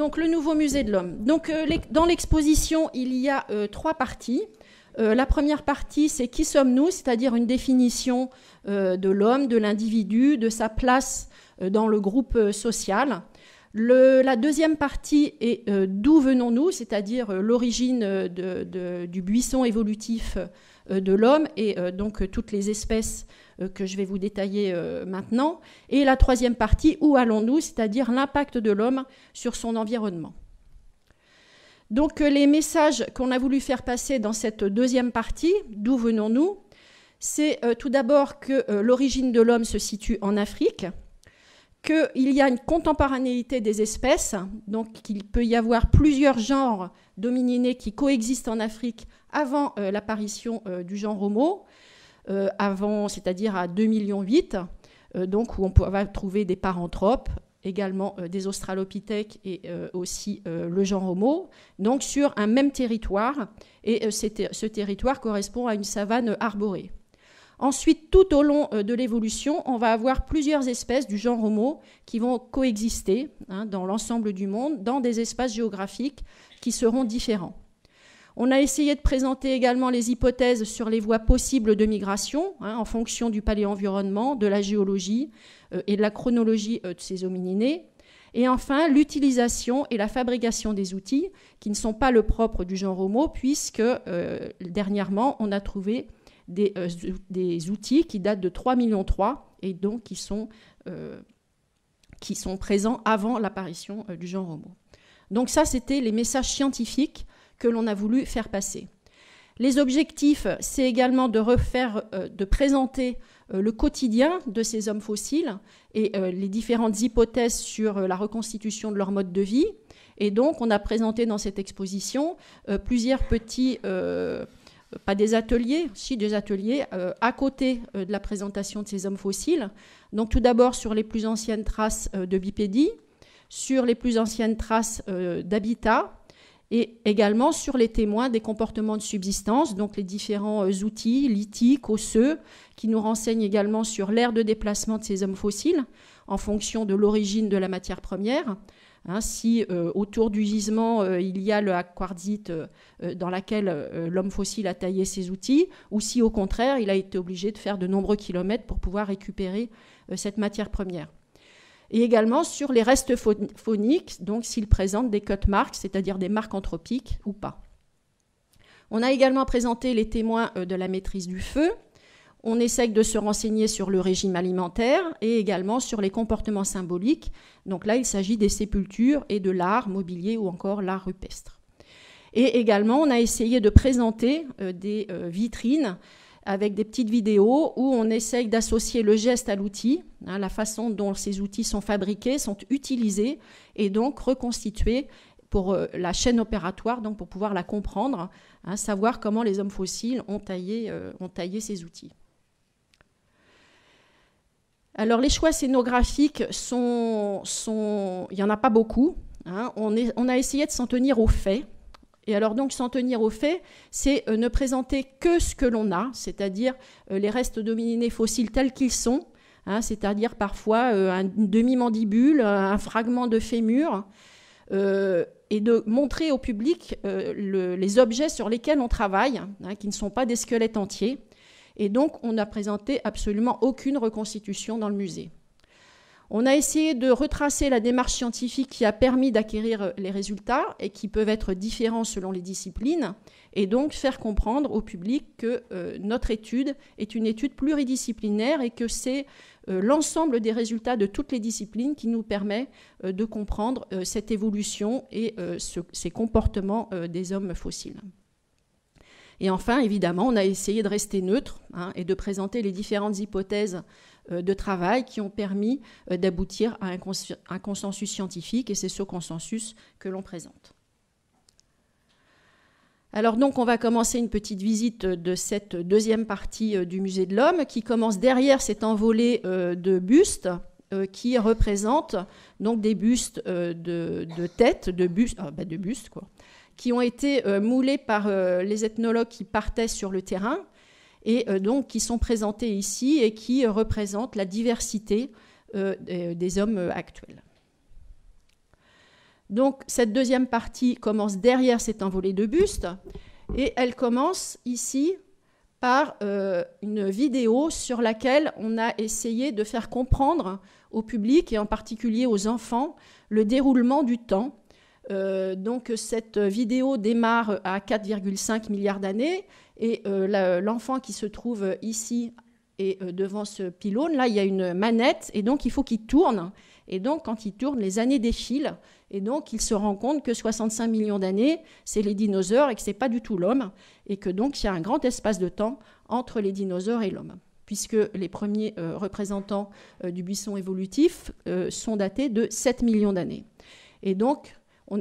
donc le nouveau musée de l'homme. Donc dans l'exposition, il y a 3 parties. La première partie, c'est qui sommes-nous, c'est-à-dire une définition de l'homme, de l'individu, de sa place dans le groupe social. La deuxième partie est d'où venons-nous, c'est-à-dire l'origine du buisson évolutif de l'homme et donc toutes les espèces que je vais vous détailler maintenant. Et la troisième partie, où allons-nous, c'est-à-dire l'impact de l'homme sur son environnement. Donc les messages qu'on a voulu faire passer dans cette deuxième partie, d'où venons-nous, c'est tout d'abord que l'origine de l'homme se situe en Afrique, qu'il y a une contemporanéité des espèces, donc qu'il peut y avoir plusieurs genres d'homininés qui coexistent en Afrique avant l'apparition du genre Homo, avant, c'est-à-dire à 2,8 millions, donc où on va trouver des paranthropes, également des australopithèques et aussi le genre Homo, donc sur un même territoire, et ce territoire correspond à une savane arborée. Ensuite, tout au long de l'évolution, on va avoir plusieurs espèces du genre Homo qui vont coexister dans l'ensemble du monde, dans des espaces géographiques qui seront différents. On a essayé de présenter également les hypothèses sur les voies possibles de migration, en fonction du paléenvironnement, de la géologie et de la chronologie de ces homininés. Et enfin, l'utilisation et la fabrication des outils qui ne sont pas le propre du genre Homo, puisque dernièrement, on a trouvé des outils qui datent de 3,3 millions et donc qui sont présents avant l'apparition du genre Homo. Donc ça, c'était les messages scientifiques que l'on a voulu faire passer. Les objectifs, c'est également de présenter le quotidien de ces hommes fossiles et les différentes hypothèses sur la reconstitution de leur mode de vie. Et donc, on a présenté dans cette exposition plusieurs petits... pas des ateliers, si des ateliers, à côté de la présentation de ces hommes fossiles. Donc tout d'abord sur les plus anciennes traces de bipédie, sur les plus anciennes traces d'habitat, et également sur les témoins des comportements de subsistance, donc les différents outils lithiques, osseux, qui nous renseignent également sur l'aire de déplacement de ces hommes fossiles, en fonction de l'origine de la matière première. Si autour du gisement, il y a le quartzite dans laquelle l'homme fossile a taillé ses outils, ou si au contraire, il a été obligé de faire de nombreux kilomètres pour pouvoir récupérer cette matière première. Et également sur les restes fauniques, donc s'ils présentent des cut marks, c'est-à-dire des marques anthropiques ou pas. On a également présenté les témoins de la maîtrise du feu. On essaye de se renseigner sur le régime alimentaire et également sur les comportements symboliques. Donc là, il s'agit des sépultures et de l'art mobilier ou encore l'art rupestre. Et également, on a essayé de présenter des vitrines avec des petites vidéos où on essaye d'associer le geste à l'outil, la façon dont ces outils sont fabriqués, sont utilisés et donc reconstitués pour la chaîne opératoire, donc pour pouvoir la comprendre, savoir comment les hommes fossiles ont taillé ces outils. Alors les choix scénographiques il n'y en a pas beaucoup. On a essayé de s'en tenir aux faits. Et alors donc s'en tenir aux faits, c'est ne présenter que ce que l'on a, c'est-à-dire les restes d'homininés fossiles tels qu'ils sont, c'est-à-dire parfois une demi-mandibule, un fragment de fémur, et de montrer au public les objets sur lesquels on travaille, qui ne sont pas des squelettes entiers. Et donc, on n'a présenté absolument aucune reconstitution dans le musée. On a essayé de retracer la démarche scientifique qui a permis d'acquérir les résultats et qui peuvent être différents selon les disciplines, et donc faire comprendre au public que notre étude est une étude pluridisciplinaire et que c'est l'ensemble des résultats de toutes les disciplines qui nous permet de comprendre cette évolution et ces comportements des hommes fossiles. Et enfin, évidemment, on a essayé de rester neutre et de présenter les différentes hypothèses de travail qui ont permis d'aboutir à un consensus scientifique, et c'est ce consensus que l'on présente. Alors donc, on va commencer une petite visite de cette deuxième partie du Musée de l'Homme, qui commence derrière cette envolée de bustes qui représentent donc des bustes de tête, de bustes, quoi, qui ont été moulés par les ethnologues qui partaient sur le terrain et donc qui sont présentés ici et qui représentent la diversité des hommes actuels. Donc cette deuxième partie commence derrière cet envolé de buste et elle commence ici par une vidéo sur laquelle on a essayé de faire comprendre au public et en particulier aux enfants le déroulement du temps. Donc cette vidéo démarre à 4,5 milliards d'années et l'enfant qui se trouve ici et devant ce pylône, là il y a une manette et donc il faut qu'il tourne. Et donc quand il tourne, les années défilent et donc il se rend compte que 65 millions d'années, c'est les dinosaures et que ce n'est pas du tout l'homme et que donc il y a un grand espace de temps entre les dinosaures et l'homme, puisque les premiers représentants du buisson évolutif sont datés de 7 millions d'années. Et donc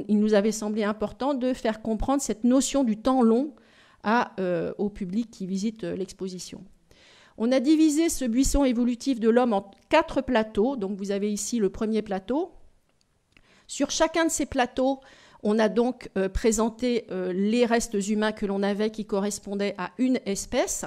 il nous avait semblé important de faire comprendre cette notion du temps long au public qui visite l'exposition. On a divisé ce buisson évolutif de l'homme en 4 plateaux. Donc vous avez ici le premier plateau. Sur chacun de ces plateaux, on a donc présenté les restes humains que l'on avait qui correspondaient à une espèce.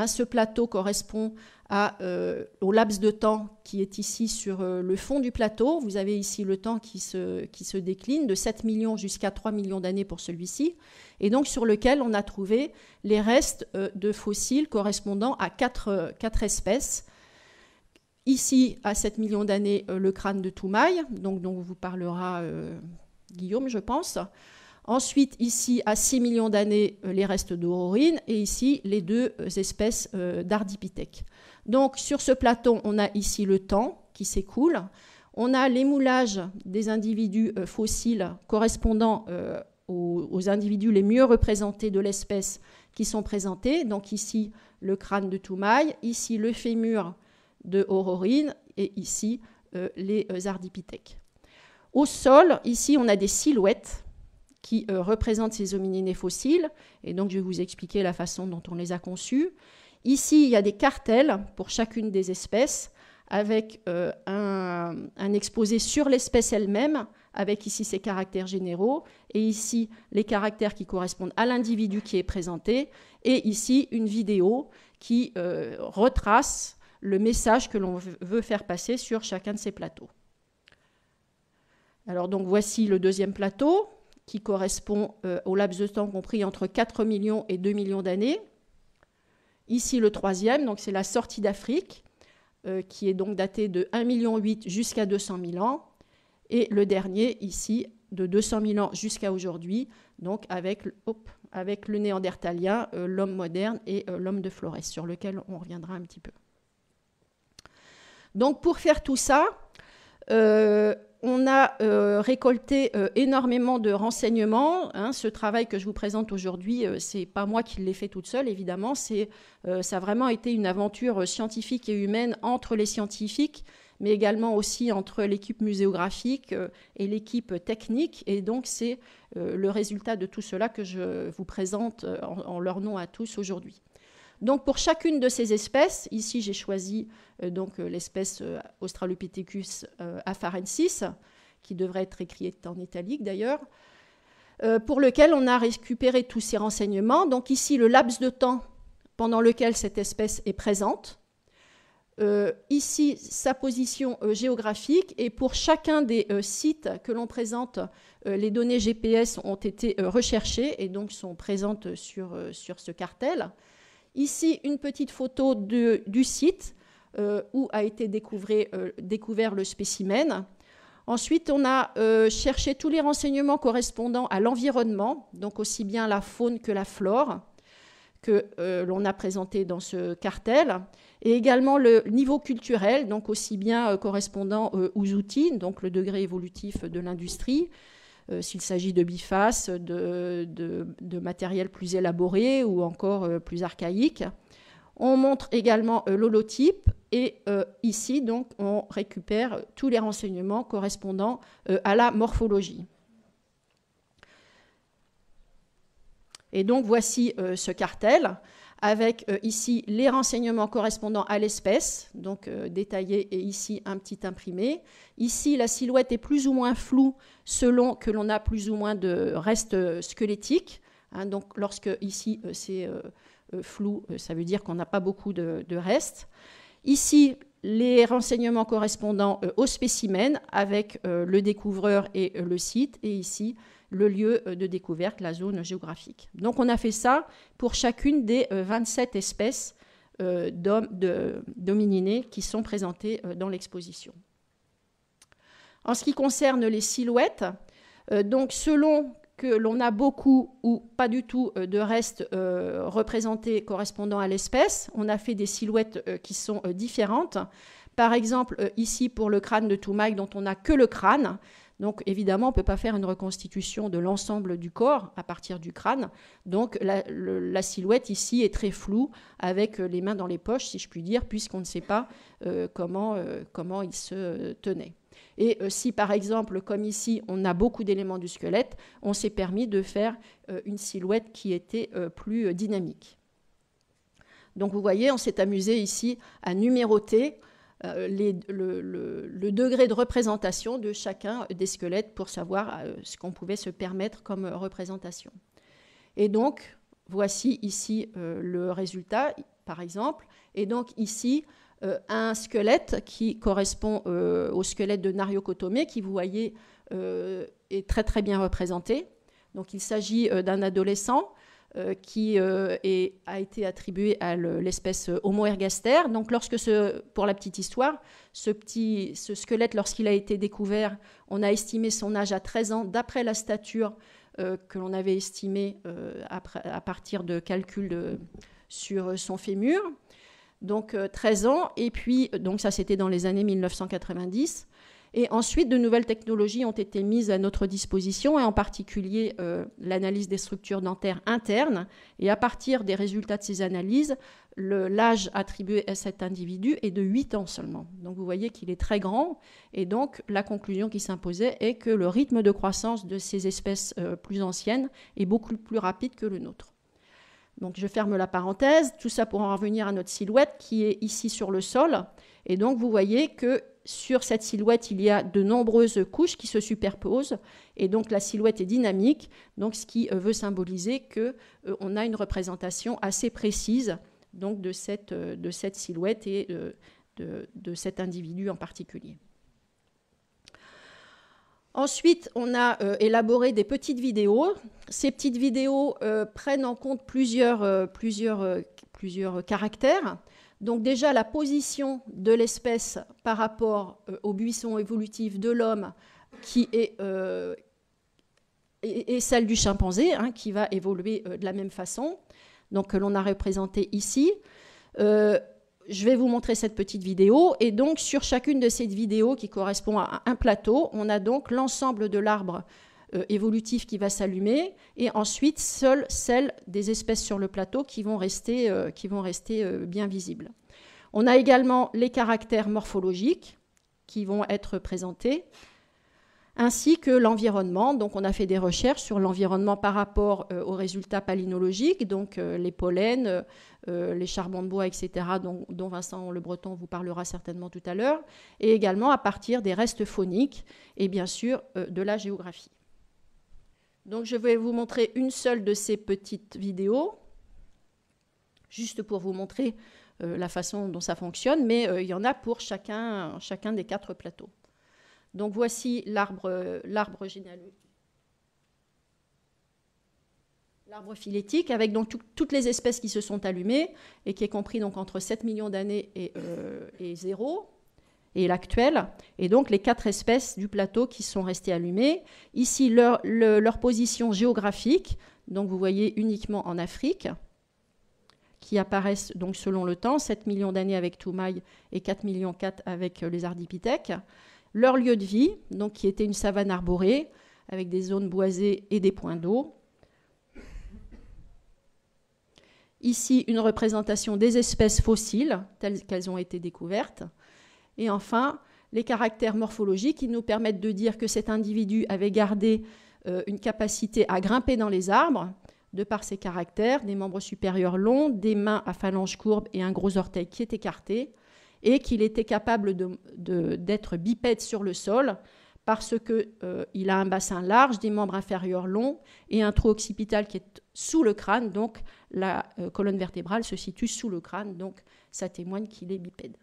Ce plateau correspond au laps de temps qui est ici sur le fond du plateau. Vous avez ici le temps qui se décline de 7 millions jusqu'à 3 millions d'années pour celui-ci, et donc sur lequel on a trouvé les restes de fossiles correspondant à 4 espèces. Ici, à 7 millions d'années, le crâne de Toumaï, donc dont vous parlera Guillaume, je pense. Ensuite, ici, à 6 millions d'années, les restes d'Aurorine, et ici, les 2 espèces d'Ardipithèque. Donc, sur ce plateau, on a ici le temps qui s'écoule. On a l'émoulage des individus fossiles correspondant aux individus les mieux représentés de l'espèce qui sont présentés. Donc, ici, le crâne de Toumaï, ici, le fémur de Aurorine, et ici, les Ardipithèques. Au sol, ici, on a des silhouettes qui représentent ces homininés fossiles, et donc je vais vous expliquer la façon dont on les a conçus. Ici, il y a des cartels pour chacune des espèces, avec un exposé sur l'espèce elle-même, avec ici ses caractères généraux, et ici les caractères qui correspondent à l'individu qui est présenté, et ici une vidéo qui retrace le message que l'on veut faire passer sur chacun de ces plateaux. Alors donc voici le deuxième plateau, qui correspond au laps de temps compris entre 4 millions et 2 millions d'années. Ici, le troisième, donc c'est la sortie d'Afrique, qui est donc datée de 1,8 million jusqu'à 200 000 ans. Et le dernier, ici, de 200 000 ans jusqu'à aujourd'hui, donc avec le néandertalien, l'homme moderne et l'homme de Flores, sur lequel on reviendra un petit peu. Donc pour faire tout ça, on a récolté énormément de renseignements. Ce travail que je vous présente aujourd'hui, ce n'est pas moi qui l'ai fait toute seule, évidemment. Ça a vraiment été une aventure scientifique et humaine entre les scientifiques, mais également aussi entre l'équipe muséographique et l'équipe technique. Et donc, c'est le résultat de tout cela que je vous présente en leur nom à tous aujourd'hui. Donc, pour chacune de ces espèces, ici j'ai choisi l'espèce Australopithecus afarensis, qui devrait être écrite en italique d'ailleurs, pour lequel on a récupéré tous ces renseignements. Donc ici, le laps de temps pendant lequel cette espèce est présente. Ici, sa position géographique. Et pour chacun des sites que l'on présente, les données GPS ont été recherchées et donc sont présentes sur ce cartel. Ici, une petite photo du site où a été découvert le spécimen. Ensuite, on a cherché tous les renseignements correspondant à l'environnement, donc aussi bien la faune que la flore, que l'on a présenté dans ce cartel, et également le niveau culturel, donc aussi bien correspondant aux outils, donc le degré évolutif de l'industrie, s'il s'agit de bifaces, de matériel plus élaboré ou encore plus archaïque. On montre également l'holotype et ici, donc, on récupère tous les renseignements correspondant à la morphologie. Et donc, voici ce cartel avec ici les renseignements correspondant à l'espèce, donc détaillés, et ici un petit imprimé. Ici, la silhouette est plus ou moins floue selon que l'on a plus ou moins de restes squelettiques. Donc, lorsque ici c'est flou, ça veut dire qu'on n'a pas beaucoup de restes. Ici, les renseignements correspondant au spécimen avec le découvreur et le site, et ici le lieu de découverte, la zone géographique. Donc on a fait ça pour chacune des 27 espèces d'homininés qui sont présentées dans l'exposition. En ce qui concerne les silhouettes, donc selon que l'on a beaucoup ou pas du tout de restes représentés correspondant à l'espèce, on a fait des silhouettes qui sont différentes. Par exemple, ici pour le crâne de Toumaï, dont on n'a que le crâne. Donc évidemment, on ne peut pas faire une reconstitution de l'ensemble du corps à partir du crâne. Donc la silhouette ici est très floue, avec les mains dans les poches, si je puis dire, puisqu'on ne sait pas comment il se tenait. Et si par exemple, comme ici, on a beaucoup d'éléments du squelette, on s'est permis de faire une silhouette qui était plus dynamique. Donc vous voyez, on s'est amusé ici à numéroter le degré de représentation de chacun des squelettes pour savoir ce qu'on pouvait se permettre comme représentation. Et donc, voici ici le résultat, par exemple. Et donc ici, un squelette qui correspond au squelette de Nario-Kotome, qui, vous voyez, est très très bien représenté. Donc il s'agit d'un adolescent qui a été attribué à l'espèce Homo ergaster. Donc pour la petite histoire, ce squelette, lorsqu'il a été découvert, on a estimé son âge à 13 ans, d'après la stature que l'on avait estimée à partir de calculs sur son fémur. Donc 13 ans, et puis donc ça c'était dans les années 1990. Et ensuite, de nouvelles technologies ont été mises à notre disposition, et en particulier l'analyse des structures dentaires internes. Et à partir des résultats de ces analyses, l'âge attribué à cet individu est de 8 ans seulement. Donc vous voyez qu'il est très grand, et donc la conclusion qui s'imposait est que le rythme de croissance de ces espèces plus anciennes est beaucoup plus rapide que le nôtre. Donc je ferme la parenthèse, tout ça pour en revenir à notre silhouette qui est ici sur le sol. Et donc vous voyez que sur cette silhouette, il y a de nombreuses couches qui se superposent. Et donc la silhouette est dynamique, donc ce qui veut symboliser qu'on a une représentation assez précise donc, de cette silhouette et de cet individu en particulier. Ensuite, on a élaboré des petites vidéos. Ces petites vidéos prennent en compte plusieurs caractères. Donc déjà, la position de l'espèce par rapport au buisson évolutif de l'homme qui est celle du chimpanzé, hein, qui va évoluer de la même façon, donc que l'on a représenté ici. Je vais vous montrer cette petite vidéo. Et donc, sur chacune de ces vidéos qui correspond à un plateau, on a donc l'ensemble de l'arbre évolutif qui va s'allumer, et ensuite seules celles des espèces sur le plateau qui vont rester bien visibles. On a également les caractères morphologiques qui vont être présentés, ainsi que l'environnement. Donc on a fait des recherches sur l'environnement par rapport aux résultats palynologiques, donc les pollens, les charbons de bois, etc., dont Vincent Le Breton vous parlera certainement tout à l'heure, et également à partir des restes fauniques et bien sûr de la géographie. Donc je vais vous montrer une seule de ces petites vidéos, juste pour vous montrer la façon dont ça fonctionne, mais il y en a pour chacun des 4 plateaux. Donc voici l'arbre généalogique, l'arbre phylétique, avec donc toutes les espèces qui se sont allumées, et qui est compris donc entre 7 millions d'années et 0, et l'actuel, et donc les 4 espèces du plateau qui sont restées allumées. Ici, leur position géographique, donc vous voyez uniquement en Afrique, qui apparaissent donc selon le temps, 7 millions d'années avec Toumaï et 4 millions 4 avec les ardipithèques. Leur lieu de vie, donc qui était une savane arborée, avec des zones boisées et des points d'eau. Ici, une représentation des espèces fossiles, telles qu'elles ont été découvertes. Et enfin, les caractères morphologiques qui nous permettent de dire que cet individu avait gardé une capacité à grimper dans les arbres, de par ses caractères, des membres supérieurs longs, des mains à phalanges courbes et un gros orteil qui est écarté, et qu'il était capable d'être bipède sur le sol parce qu'il a un bassin large, des membres inférieurs longs et un trou occipital qui est sous le crâne, donc la colonne vertébrale se situe sous le crâne, donc ça témoigne qu'il est bipède.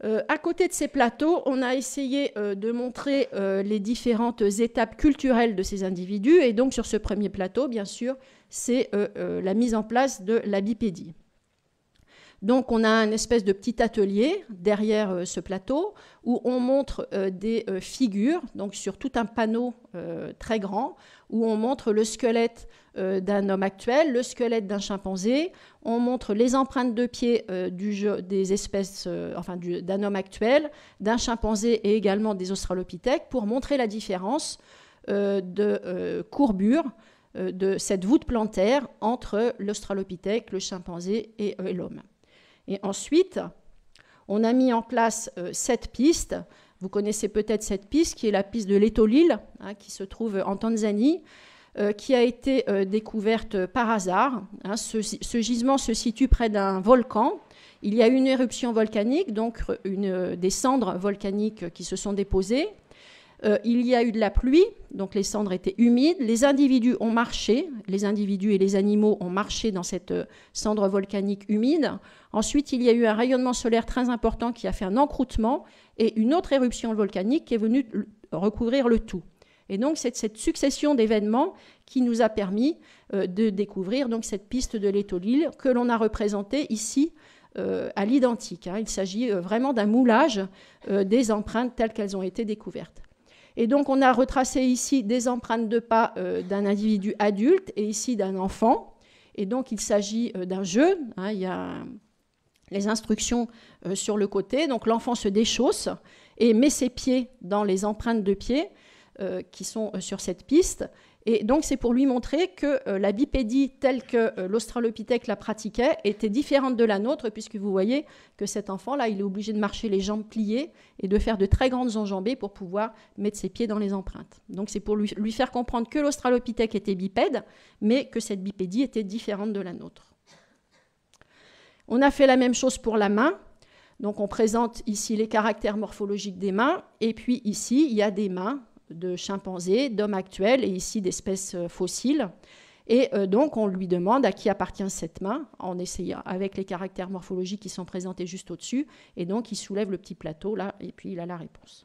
À côté de ces plateaux, on a essayé de montrer les différentes étapes culturelles de ces individus. Et donc, sur ce premier plateau, bien sûr, c'est la mise en place de la bipédie. Donc, on a un espèce de petit atelier derrière ce plateau où on montre des figures, donc sur tout un panneau très grand, où on montre le squelette d'un homme actuel, le squelette d'un chimpanzé, on montre les empreintes de pied des espèces, d'un homme actuel, d'un chimpanzé et également des australopithèques pour montrer la différence de courbure de cette voûte plantaire entre l'australopithèque, le chimpanzé et l'homme. Et ensuite, on a mis en place cette piste. Vous connaissez peut-être cette piste qui est la piste de l'Étolil, qui se trouve en Tanzanie, qui a été découverte par hasard. Ce gisement se situe près d'un volcan. Il y a eu une éruption volcanique, donc des cendres volcaniques qui se sont déposées. Il y a eu de la pluie, donc les cendres étaient humides. Les individus ont marché, les individus et les animaux ont marché dans cette cendre volcanique humide. Ensuite, il y a eu un rayonnement solaire très important qui a fait un encroûtement et une autre éruption volcanique qui est venue recouvrir le tout. Et donc, c'est cette succession d'événements qui nous a permis de découvrir donc, cette piste de l'Étolil que l'on a représentée ici à l'identique. Il s'agit vraiment d'un moulage des empreintes telles qu'elles ont été découvertes. Et donc, on a retracé ici des empreintes de pas d'un individu adulte et ici d'un enfant. Et donc, il s'agit d'un jeu. Il y a les instructions sur le côté. Donc, l'enfant se déchausse et met ses pieds dans les empreintes de pieds qui sont sur cette piste. Et donc, c'est pour lui montrer que la bipédie telle que l'australopithèque la pratiquait était différente de la nôtre, puisque vous voyez que cet enfant-là, il est obligé de marcher les jambes pliées et de faire de très grandes enjambées pour pouvoir mettre ses pieds dans les empreintes. Donc, c'est pour lui faire comprendre que l'australopithèque était bipède, mais que cette bipédie était différente de la nôtre. On a fait la même chose pour la main. Donc, on présente ici les caractères morphologiques des mains, et puis ici, il y a des mains de chimpanzés, d'hommes actuels et ici d'espèces fossiles. Et donc, on lui demande à qui appartient cette main, en essayant avec les caractères morphologiques qui sont présentés juste au-dessus. Et donc, il soulève le petit plateau, là, et puis il a la réponse.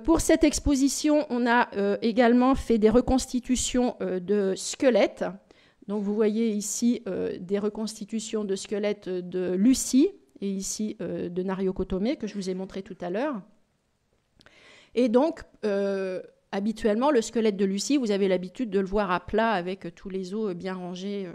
Pour cette exposition, on a également fait des reconstitutions de squelettes. Donc, vous voyez ici des reconstitutions de squelettes de Lucie et ici de Nariokotome, que je vous ai montré tout à l'heure. Et donc, habituellement, le squelette de Lucie, vous avez l'habitude de le voir à plat avec tous les os bien rangés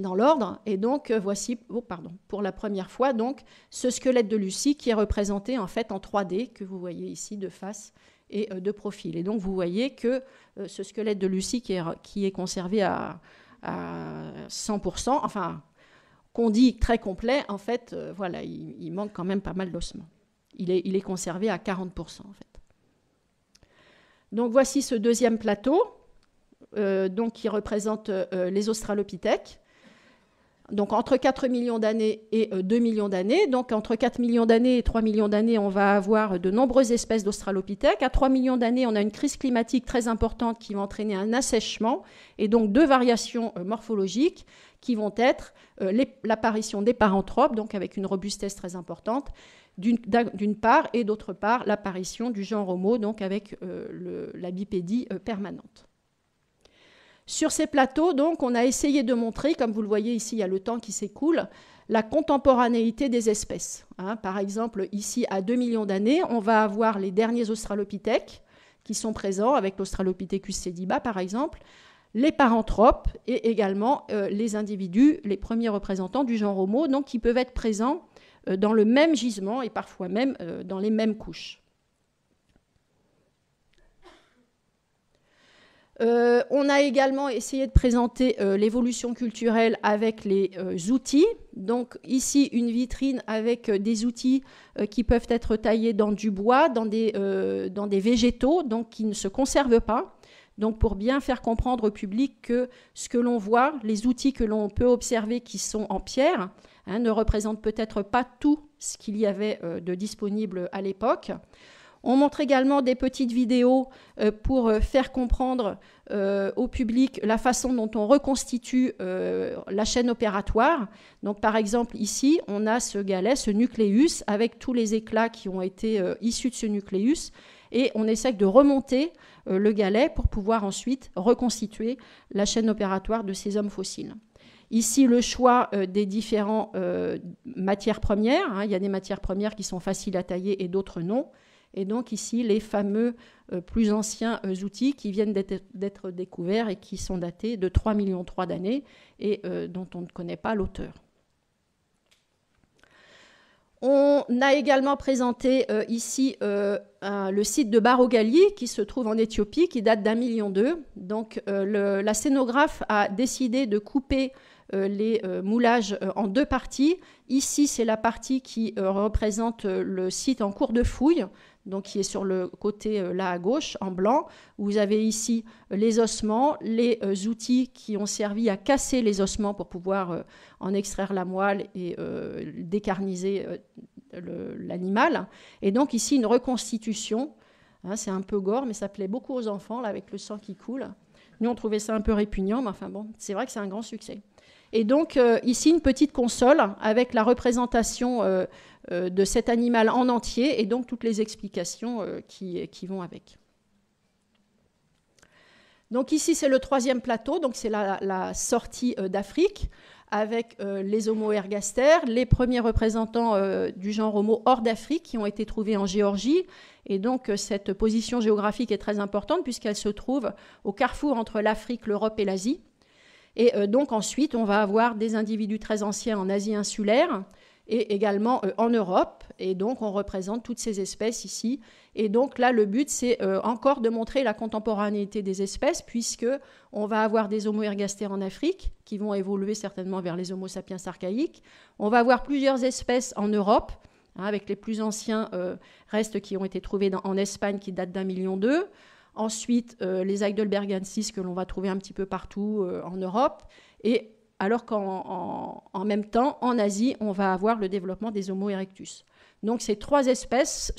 dans l'ordre. Et donc, voici, pour la première fois, donc, ce squelette de Lucie qui est représenté en fait en 3D, que vous voyez ici de face et de profil. Et donc, vous voyez que ce squelette de Lucie qui est conservé à 100%, enfin, qu'on dit très complet, en fait, voilà, il manque quand même pas mal d'ossements. Il est conservé à 40% en fait. Donc voici ce deuxième plateau donc, qui représente les australopithèques. Donc entre 4 millions d'années et 2 millions d'années. Donc entre 4 millions d'années et 3 millions d'années, on va avoir de nombreuses espèces d'australopithèques. À 3 millions d'années, on a une crise climatique très importante qui va entraîner un assèchement et donc deux variations morphologiques qui vont être l'apparition des paranthropes, donc avec une robustesse très importante, d'une part, et d'autre part, l'apparition du genre Homo, donc avec la bipédie permanente. Sur ces plateaux, donc, on a essayé de montrer, comme vous le voyez ici, il y a le temps qui s'écoule, la contemporanéité des espèces. Par exemple, ici, à 2 millions d'années, on va avoir les derniers australopithèques qui sont présents, avec l'Australopithecus sediba, par exemple, les paranthropes et également les individus, les premiers représentants du genre Homo, donc qui peuvent être présents dans le même gisement et parfois même dans les mêmes couches. On a également essayé de présenter l'évolution culturelle avec les outils. Donc ici, une vitrine avec des outils qui peuvent être taillés dans du bois, dans des végétaux, donc qui ne se conservent pas. Donc pour bien faire comprendre au public que ce que l'on voit, les outils que l'on peut observer qui sont en pierre, ne représentent peut-être pas tout ce qu'il y avait de disponible à l'époque. On montre également des petites vidéos pour faire comprendre au public la façon dont on reconstitue la chaîne opératoire. Donc par exemple ici, on a ce galet, ce nucléus, avec tous les éclats qui ont été issus de ce nucléus, et on essaie de remonter le galet pour pouvoir ensuite reconstituer la chaîne opératoire de ces hommes fossiles. Ici, le choix des différentes matières premières. Hein, il y a des matières premières qui sont faciles à tailler et d'autres non. Et donc ici, les fameux plus anciens outils qui viennent d'être découverts et qui sont datés de 3,3 millions d'années et dont on ne connaît pas l'auteur. On a également présenté ici le site de Barogali qui se trouve en Éthiopie, qui date d'1,2 million. Donc la scénographe a décidé de couper les moulages en deux parties. Ici, c'est la partie qui représente le site en cours de fouille, donc qui est sur le côté là à gauche, en blanc. Vous avez ici les ossements, les outils qui ont servi à casser les ossements pour pouvoir en extraire la moelle et décarniser l'animal. Et donc ici, une reconstitution. Hein, c'est un peu gore, mais ça plaît beaucoup aux enfants, là, avec le sang qui coule. Nous, on trouvait ça un peu répugnant, mais enfin bon, c'est vrai que c'est un grand succès. Et donc, ici, une petite console avec la représentation de cet animal en entier et donc toutes les explications qui vont avec. Donc ici, c'est le troisième plateau, donc c'est la sortie d'Afrique avec les Homo ergaster, les premiers représentants du genre Homo hors d'Afrique qui ont été trouvés en Géorgie. Et donc, cette position géographique est très importante puisqu'elle se trouve au carrefour entre l'Afrique, l'Europe et l'Asie. Et donc ensuite, on va avoir des individus très anciens en Asie insulaire et également en Europe. Et donc, on représente toutes ces espèces ici. Et donc là, le but, c'est encore de montrer la contemporanéité des espèces, puisqu'on va avoir des Homo ergaster en Afrique, qui vont évoluer certainement vers les Homo sapiens archaïques. On va avoir plusieurs espèces en Europe, hein, avec les plus anciens restes qui ont été trouvés en Espagne, qui datent d'1,2 million. Ensuite, les Heidelbergensis que l'on va trouver un petit peu partout en Europe. Et alors qu'en même temps, en Asie, on va avoir le développement des Homo erectus. Donc ces trois espèces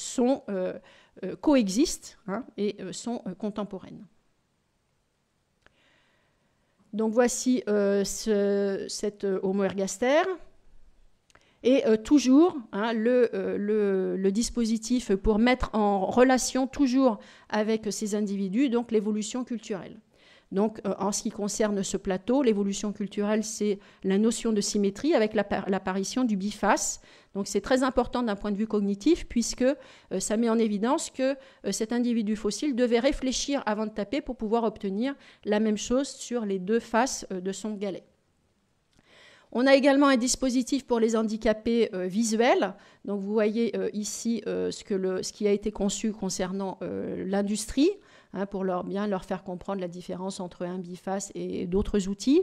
coexistent hein, et sont contemporaines. Donc voici cet Homo ergaster. Et toujours, hein, le dispositif pour mettre en relation toujours avec ces individus, donc l'évolution culturelle. Donc, en ce qui concerne ce plateau, l'évolution culturelle, c'est la notion de symétrie avec l'apparition du biface. Donc, c'est très important d'un point de vue cognitif, puisque ça met en évidence que cet individu fossile devait réfléchir avant de taper pour pouvoir obtenir la même chose sur les deux faces de son galet. On a également un dispositif pour les handicapés visuels. Donc vous voyez ici ce qui a été conçu concernant l'industrie, hein, pour bien leur faire comprendre la différence entre un biface et d'autres outils.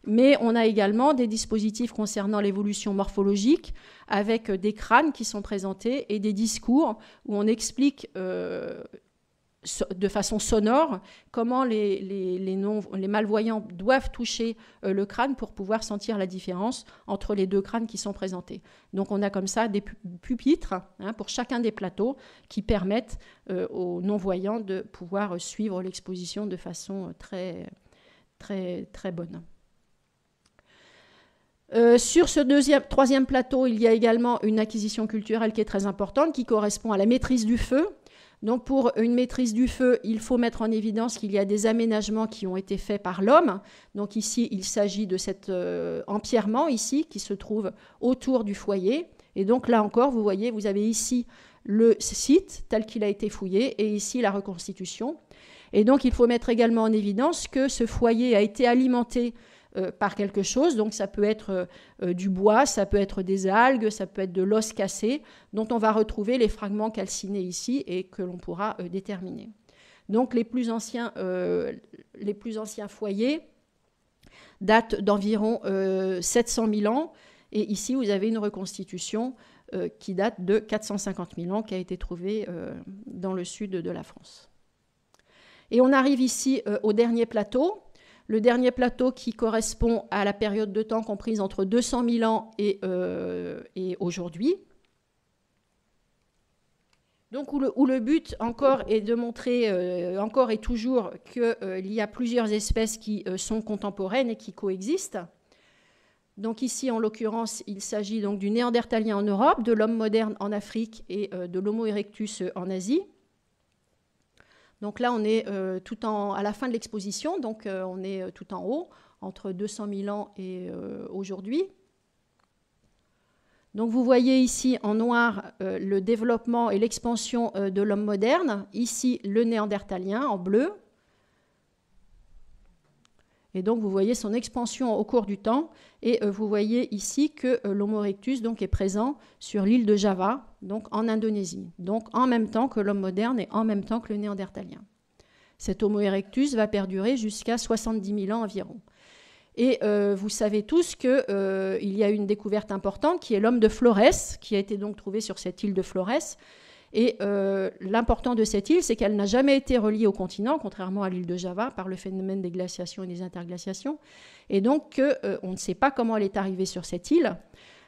Mais on a également des dispositifs concernant l'évolution morphologique avec des crânes qui sont présentés et des discours où on explique de façon sonore comment les malvoyants doivent toucher le crâne pour pouvoir sentir la différence entre les deux crânes qui sont présentés. Donc on a comme ça des pupitres hein, pour chacun des plateaux qui permettent aux non-voyants de pouvoir suivre l'exposition de façon très, très, très bonne. Sur ce troisième plateau, il y a également une acquisition culturelle qui est très importante, qui correspond à la maîtrise du feu. Donc pour une maîtrise du feu, il faut mettre en évidence qu'il y a des aménagements qui ont été faits par l'homme. Donc ici, il s'agit de cet empierrement ici qui se trouve autour du foyer. Et donc là encore, vous voyez, vous avez ici le site tel qu'il a été fouillé et ici la reconstitution. Et donc il faut mettre également en évidence que ce foyer a été alimenté par quelque chose, donc ça peut être du bois, ça peut être des algues, ça peut être de l'os cassé, dont on va retrouver les fragments calcinés ici et que l'on pourra déterminer. Donc les plus anciens foyers datent d'environ 700 000 ans, et ici vous avez une reconstitution qui date de 450 000 ans, qui a été trouvée dans le sud de la France. Et on arrive ici au dernier plateau. Le dernier plateau qui correspond à la période de temps comprise entre 200 000 ans et aujourd'hui. Donc où le but encore est de montrer, encore et toujours, qu'il y a plusieurs espèces qui sont contemporaines et qui coexistent. Donc ici, en l'occurrence, il s'agit donc du néandertalien en Europe, de l'homme moderne en Afrique et de l'Homo erectus en Asie. Donc là, on est à la fin de l'exposition, donc on est tout en haut, entre 200 000 ans et aujourd'hui. Donc vous voyez ici en noir le développement et l'expansion de l'homme moderne, ici le néandertalien en bleu. Et donc vous voyez son expansion au cours du temps, et vous voyez ici que l'Homo erectus donc, est présent sur l'île de Java, donc en Indonésie, donc en même temps que l'homme moderne et en même temps que le néandertalien. Cet Homo erectus va perdurer jusqu'à 70 000 ans environ. Et vous savez tous qu'il y a une découverte importante qui est l'homme de Flores, qui a été donc trouvé sur cette île de Flores. Et l'important de cette île, c'est qu'elle n'a jamais été reliée au continent, contrairement à l'île de Java, par le phénomène des glaciations et des interglaciations. Et donc, on ne sait pas comment elle est arrivée sur cette île.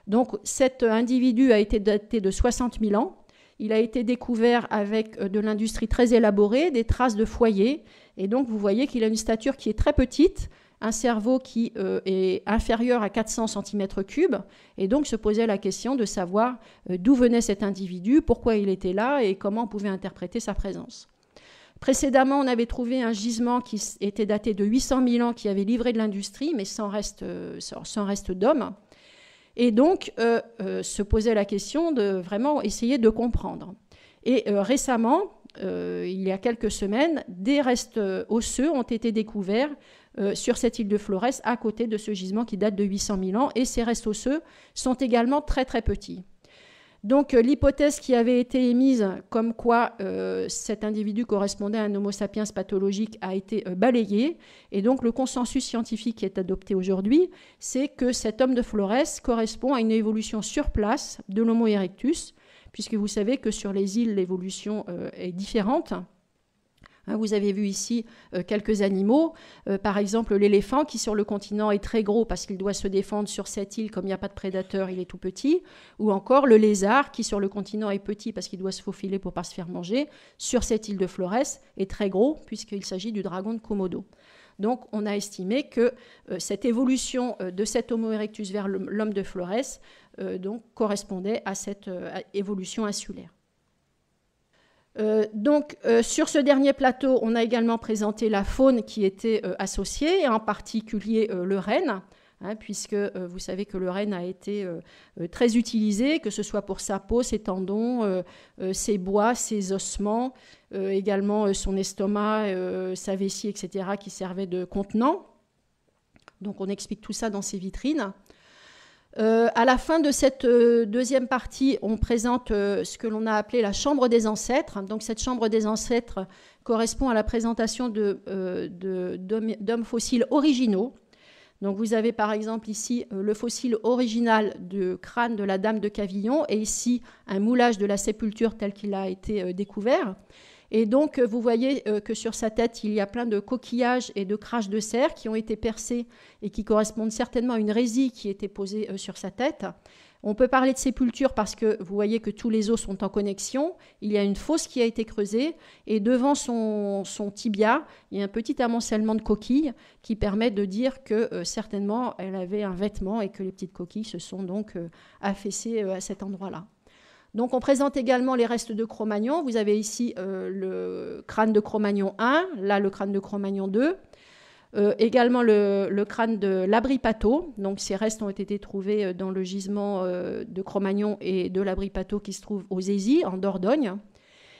Donc, cet individu a été daté de 60 000 ans. Il a été découvert avec de l'industrie très élaborée, des traces de foyer. Et donc, vous voyez qu'il a une stature qui est très petite, un cerveau qui est inférieur à 400 cm3, et donc se posait la question de savoir d'où venait cet individu, pourquoi il était là et comment on pouvait interpréter sa présence. Précédemment, on avait trouvé un gisement qui était daté de 800 000 ans, qui avait livré de l'industrie, mais sans reste d'homme. Et donc, se posait la question de vraiment essayer de comprendre. Et récemment, il y a quelques semaines, des restes osseux ont été découverts sur cette île de Flores, à côté de ce gisement qui date de 800 000 ans, et ces restes osseux sont également très très petits. Donc l'hypothèse qui avait été émise comme quoi cet individu correspondait à un Homo sapiens pathologique a été balayée, et donc le consensus scientifique qui est adopté aujourd'hui, c'est que cet homme de Flores correspond à une évolution sur place de l'Homo erectus, puisque vous savez que sur les îles, l'évolution est différente. Vous avez vu ici quelques animaux, par exemple l'éléphant qui sur le continent est très gros parce qu'il doit se défendre sur cette île, comme il n'y a pas de prédateurs, il est tout petit, ou encore le lézard qui sur le continent est petit parce qu'il doit se faufiler pour ne pas se faire manger, sur cette île de Flores est très gros puisqu'il s'agit du dragon de Komodo. Donc on a estimé que cette évolution de cet Homo erectus vers l'homme de Flores donc, correspondait à cette évolution insulaire. Sur ce dernier plateau, on a également présenté la faune qui était associée, et en particulier le renne, puisque vous savez que le renne a été très utilisé, que ce soit pour sa peau, ses tendons, ses bois, ses ossements, également son estomac, sa vessie, etc., qui servaient de contenant. Donc on explique tout ça dans ces vitrines. À la fin de cette deuxième partie, on présente ce que l'on a appelé la chambre des ancêtres. Donc cette chambre des ancêtres correspond à la présentation d'hommes fossiles originaux. Donc vous avez par exemple ici le fossile original du crâne de la dame de Cavillon, et ici un moulage de la sépulture tel qu'il a été découvert. Et donc, vous voyez que sur sa tête, il y a plein de coquillages et de craches de cerf qui ont été percés et qui correspondent certainement à une résille qui était posée sur sa tête. On peut parler de sépulture parce que vous voyez que tous les os sont en connexion. Il y a une fosse qui a été creusée et devant son tibia, il y a un petit amoncellement de coquilles qui permet de dire que certainement, elle avait un vêtement et que les petites coquilles se sont donc affaissées à cet endroit-là. Donc on présente également les restes de Cro-Magnon. Vous avez ici le crâne de Cro-Magnon 1, là le crâne de Cro-Magnon 2. Également le crâne de l'Abripato. Donc ces restes ont été trouvés dans le gisement de Cro-Magnon et de l'Abripato qui se trouve aux Hésies, en Dordogne.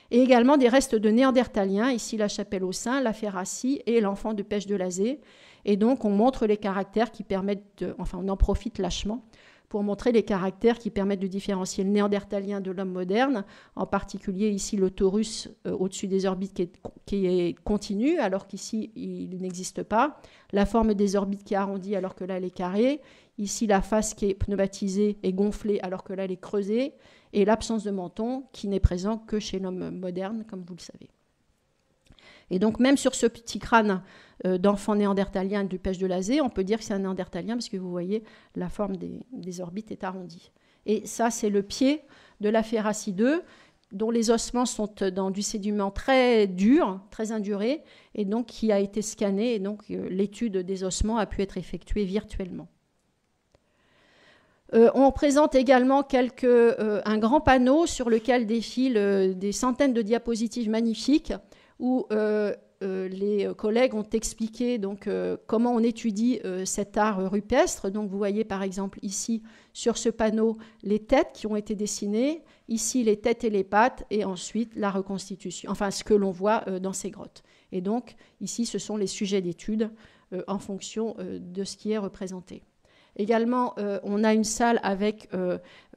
Et également des restes de Néandertaliens, ici la chapelle aux Saints, la Ferracie et l'enfant de Pêche de Lazé. Et donc on montre les caractères qui permettent, on en profite lâchement, pour montrer les caractères qui permettent de différencier le néandertalien de l'homme moderne, en particulier ici le torus au-dessus des orbites qui est continu, alors qu'ici il n'existe pas, la forme des orbites qui est arrondie alors que là elle est carrée, ici la face qui est pneumatisée et gonflée alors que là elle est creusée, et l'absence de menton qui n'est présent que chez l'homme moderne, comme vous le savez. Et donc même sur ce petit crâne d'enfant néandertalien du Pêche de Lazé, on peut dire que c'est un néandertalien parce que vous voyez, la forme des orbites est arrondie. Et ça, c'est le pied de la Ferracie 2 dont les ossements sont dans du sédiment très dur, très induré, et donc qui a été scanné, et donc l'étude des ossements a pu être effectuée virtuellement. On présente également un grand panneau sur lequel défilent des centaines de diapositives magnifiques où les collègues ont expliqué donc, comment on étudie cet art rupestre. Donc vous voyez par exemple ici sur ce panneau les têtes qui ont été dessinées, ici les têtes et les pattes, et ensuite la reconstitution, enfin ce que l'on voit dans ces grottes. Et donc ici ce sont les sujets d'étude en fonction de ce qui est représenté. Également, on a une salle avec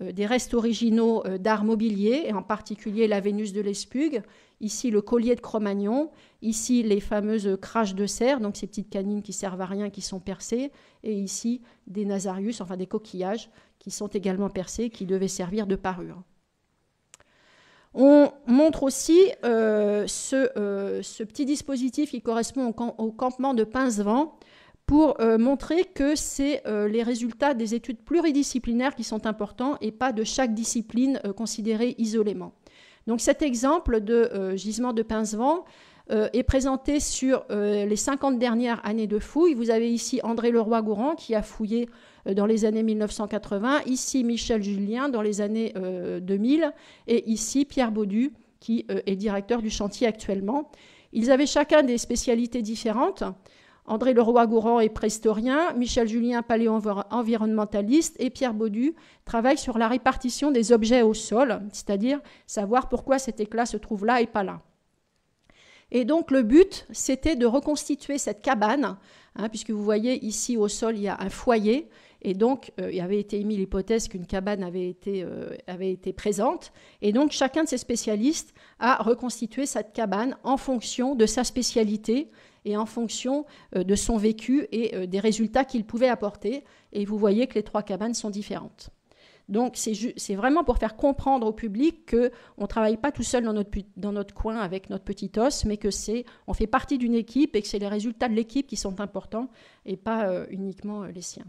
des restes originaux d'art mobilier, et en particulier la Vénus de Lespugue, ici le collier de Cro-Magnon, ici les fameuses craches de cerf, donc ces petites canines qui servent à rien, qui sont percées, et ici des Nasarius, enfin des coquillages, qui sont également percés, qui devaient servir de parure. On montre aussi ce petit dispositif qui correspond au campement de Pincevent, pour montrer que c'est les résultats des études pluridisciplinaires qui sont importants et pas de chaque discipline considérée isolément. Donc cet exemple de gisement de Pincevent est présenté sur les 50 dernières années de fouilles. Vous avez ici André Leroy-Gourand qui a fouillé dans les années 1980, ici Michel Julien dans les années 2000, et ici Pierre Baudu qui est directeur du chantier actuellement. Ils avaient chacun des spécialités différentes. André Leroy-Gourand est préhistorien, Michel Julien paléo-environnementaliste, et Pierre Baudu travaille sur la répartition des objets au sol, c'est-à-dire savoir pourquoi cet éclat se trouve là et pas là. Et donc le but, c'était de reconstituer cette cabane, puisque vous voyez ici au sol, il y a un foyer, et donc il avait été émis l'hypothèse qu'une cabane avait été présente, et donc chacun de ces spécialistes a reconstitué cette cabane en fonction de sa spécialité, et en fonction de son vécu et des résultats qu'il pouvait apporter. Et vous voyez que les trois cabanes sont différentes. Donc c'est vraiment pour faire comprendre au public qu'on ne travaille pas tout seul dans notre coin avec notre petit os, mais on fait partie d'une équipe et que c'est les résultats de l'équipe qui sont importants et pas uniquement les siens.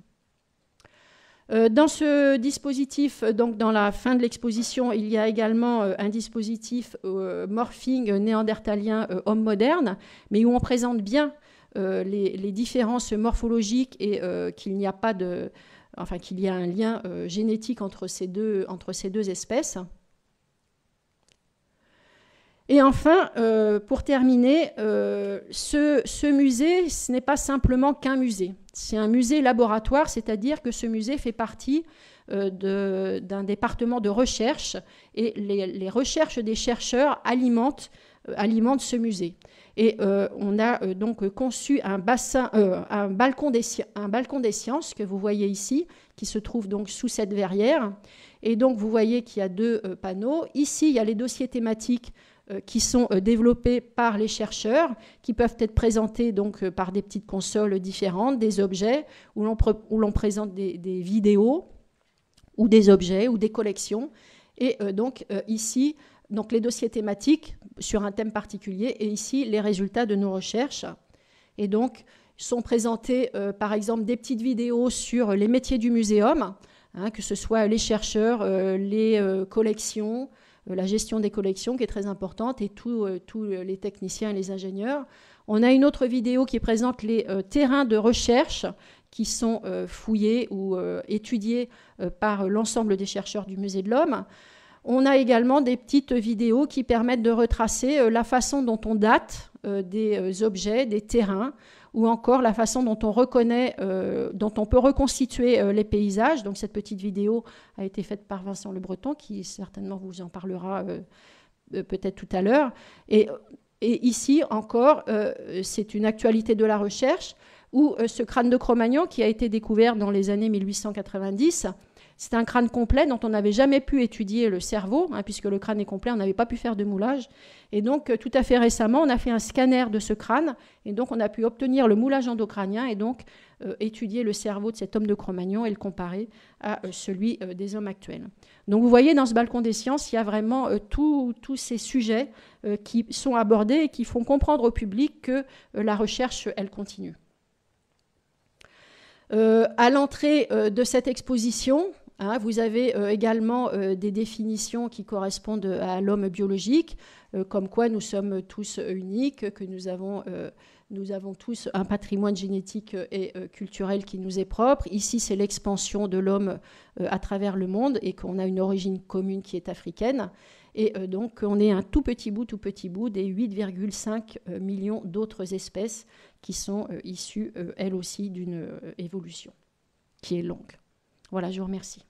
Dans ce dispositif, donc dans la fin de l'exposition, il y a également un dispositif morphing néandertalien homme moderne, mais où on présente bien les différences morphologiques et qu'il y a un lien génétique entre ces deux espèces. Et enfin, pour terminer, ce musée, ce n'est pas simplement qu'un musée. C'est un musée laboratoire, c'est-à-dire que ce musée fait partie d'un département de recherche et les recherches des chercheurs alimentent ce musée. Et on a donc conçu un balcon des sciences que vous voyez ici, qui se trouve donc sous cette verrière. Et donc vous voyez qu'il y a deux panneaux. Ici, il y a les dossiers thématiques qui sont développés par les chercheurs, qui peuvent être présentés donc par des petites consoles différentes, des objets, où l'on présente des vidéos, ou des objets, ou des collections. Et donc ici, donc les dossiers thématiques sur un thème particulier, et ici les résultats de nos recherches. Et donc sont présentés par exemple des petites vidéos sur les métiers du muséum, que ce soit les chercheurs, les collections, la gestion des collections qui est très importante, et tous les techniciens et les ingénieurs. On a une autre vidéo qui présente les terrains de recherche qui sont fouillés ou étudiés par l'ensemble des chercheurs du Musée de l'Homme. On a également des petites vidéos qui permettent de retracer la façon dont on date des objets, des terrains, ou encore la façon dont on reconnaît, dont on peut reconstituer les paysages. Donc cette petite vidéo a été faite par Vincent Le Breton, qui certainement vous en parlera peut-être tout à l'heure. Et ici encore, c'est une actualité de la recherche, où ce crâne de Cro-Magnon, qui a été découvert dans les années 1890, c'est un crâne complet dont on n'avait jamais pu étudier le cerveau, puisque le crâne est complet, on n'avait pas pu faire de moulage. Et donc, tout à fait récemment, on a fait un scanner de ce crâne, et donc on a pu obtenir le moulage endocrânien, et donc étudier le cerveau de cet homme de Cro-Magnon et le comparer à celui des hommes actuels. Donc vous voyez, dans ce balcon des sciences, il y a vraiment tous ces sujets qui sont abordés et qui font comprendre au public que la recherche, elle continue. À l'entrée de cette exposition, hein. Vous avez également des définitions qui correspondent à l'homme biologique, comme quoi nous sommes tous uniques, que nous avons tous un patrimoine génétique et culturel qui nous est propre. Ici, c'est l'expansion de l'homme à travers le monde et qu'on a une origine commune qui est africaine. Et donc, on est un tout petit bout des 8,5 millions d'autres espèces qui sont issues, elles aussi, d'une évolution qui est longue. Voilà, je vous remercie.